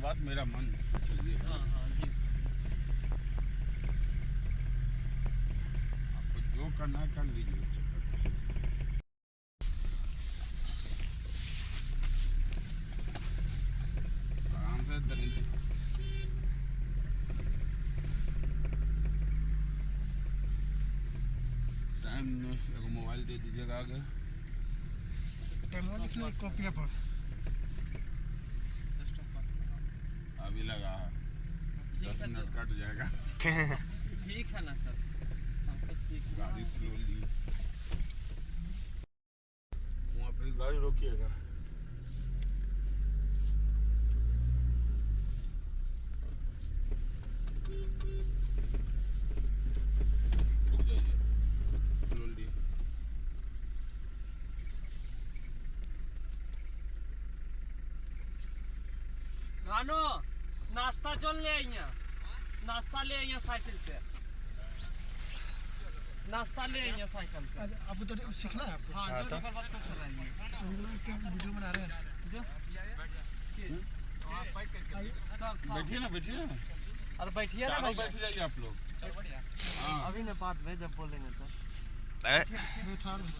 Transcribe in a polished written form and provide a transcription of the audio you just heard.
बाद मेरा मन चलिए। हाँ हाँ जी। आपको जो करना है कर लीजिए। आराम से दलील टाइम एगो मोबाइल दे दीजिएगा आगे। कॉपिया पर अभी लगा है 10 मिनट कट जाएगा। ठीक है ना सर, हमको सीखना गाड़ी स्लोली वहाँ पर गाड़ी रोकिएगा। रुक जाइए स्लोली। गानो नाश्ता चल ले आइया, नाश्ता ले आइया साइकिल से, नाश्ता ले आइया साइकिल से। अब तो सीखना है आपको। हाँ जो पर बात कर रहे हैं, क्या वीडियो बना रहे हैं जो बैठिए ना बैठिए ना। अरे बैठिए ना चारों भैया। बैठ जाइए आप लोग। अभी ना बात में जब बोलेंगे तो थोड़ा